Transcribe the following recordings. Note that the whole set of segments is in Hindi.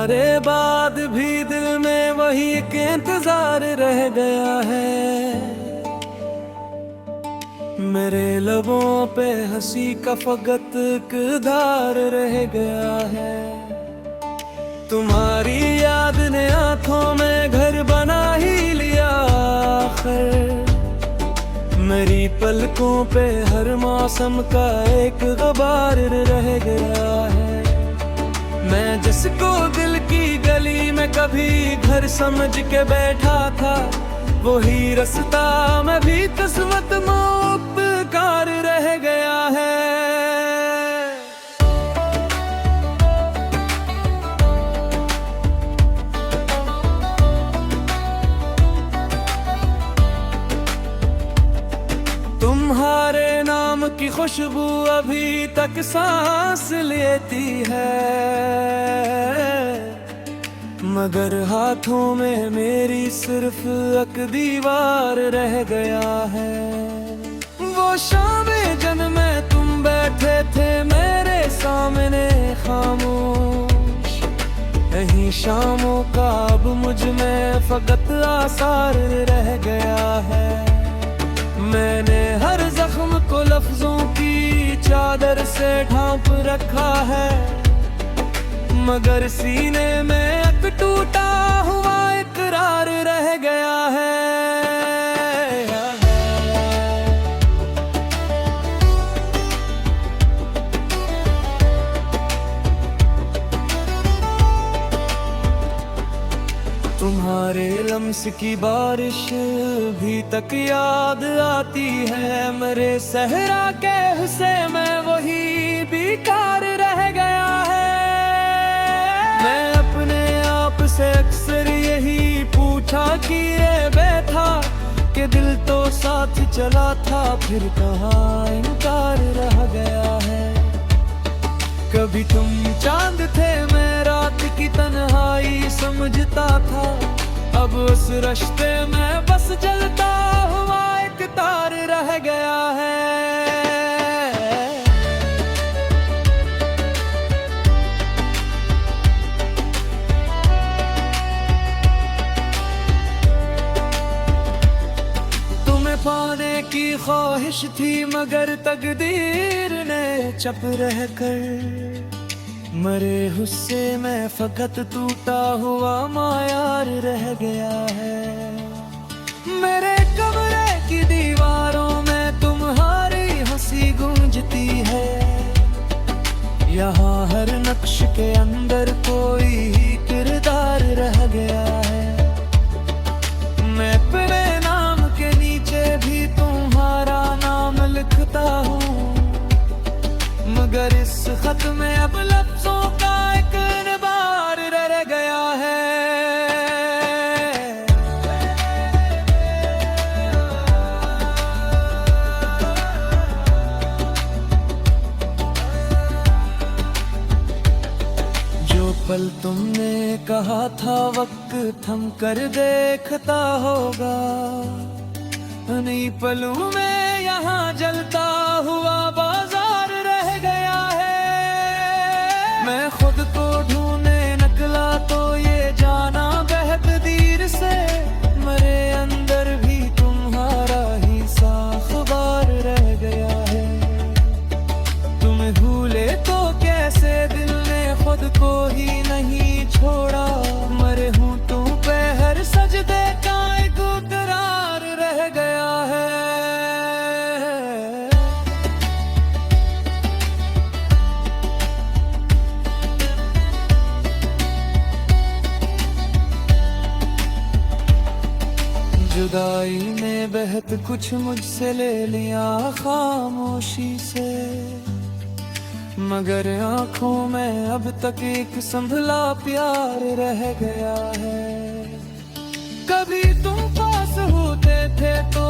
तुम्हारे बाद भी दिल में वही एक इंतजार रह गया है। मेरे लबों पे हंसी का फकत किरदार रह गया है। तुम्हारी याद ने आंखों में घर बना ही लिया आखिर। मेरी पलकों पे हर मौसम का एक गुबार रह गया है। मैं जिसको दिल की गली में कभी घर समझ के बैठा था, वही रास्ता मैं भी किस्मत मुख्तार रह गया है। तुम्हारे नाम की खुशबू अभी तक सांस लेती है, मगर हाथों में मेरी सिर्फ एक दीवार रह गया है। वो शाम जन में तुम बैठे थे मेरे सामने खामोश, यही शामों का अब मुझ में फकत आसार रह गया है। मैंने हर जख्म को लफ्जों की चादर से ढांप रखा है, मगर सीने में एक टूटा हुआ इकरार रह गया है। तुम्हारे लम्स की बारिश भी तक याद आती है। मेरे सहरा के हिस्से में वही बेकार रह गया है। मैं अपने आप से अक्सर यही पूछा कि ये बैठा कि दिल तो साथ चला था, फिर कहाँ इनकार रह गया है। कभी तुम चांद थे, मैं रात की तन्हाई समझता था, अब उस रास्ते में बस जलता हुआ एक तार रह गया है। पाने की ख्वाहिश थी, मगर तकदीर ने चप रह कर मरे हुस्से में फकत टूटा हुआ मायार रह गया है। मेरे कमरे की दीवारों में तुम्हारी हंसी गूंजती है, यहाँ हर नक्श के अंदर कोई ही किरदार रह गया है। मैं अपने नाम के नीचे भी तुम्हारा नाम लिखता हूँ, मगर इस खत में अब लफ्जों का एक निबार रह गया है। जो पल तुमने कहा था वक्त थम कर देखता होगा, उन्हीं पलों में यहाँ जलता हुआ बाजार रह गया है। मैं खुद को ढूंढने निकला तो ये जाना बेतकदीर से, मेरे अंदर भी तुम्हारा ही साखबार रह गया है। तुम भूले तो कैसे दिल ने खुद को ही नहीं छोड़ा, मरे हूँ तुम पे हर सजदे का एक करार रह गया है। जुदाई ने बहुत कुछ मुझसे ले लिया खामोशी से, मगर आंखों में अब तक एक संभला प्यार रह गया है। कभी तुम पास होते थे तो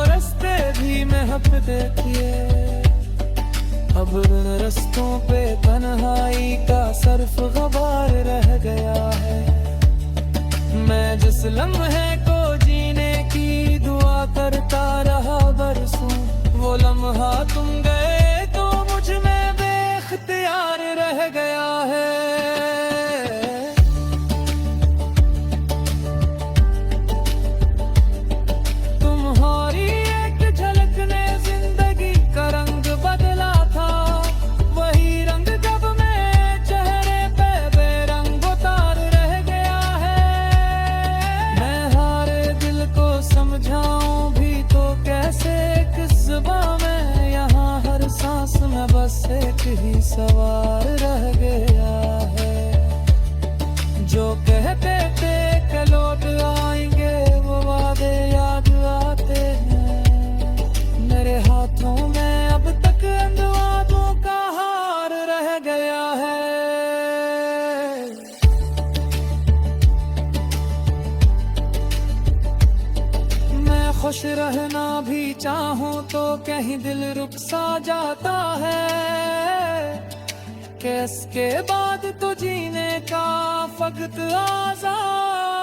रास्ते भी महकते थे, अब रास्तों पे तन्हाई का सर्फ गुबार रह गया है। मैं जिस लम्हे को जीने की दुआ करता रहा बरसों, वो लम्हा तुम गए तो मुझ में बेख्तियार रह गया है। खुश रहना भी चाहूं तो कहीं दिल रुक सा जाता है। कि इसके बाद तो जीने का वक्त आजाद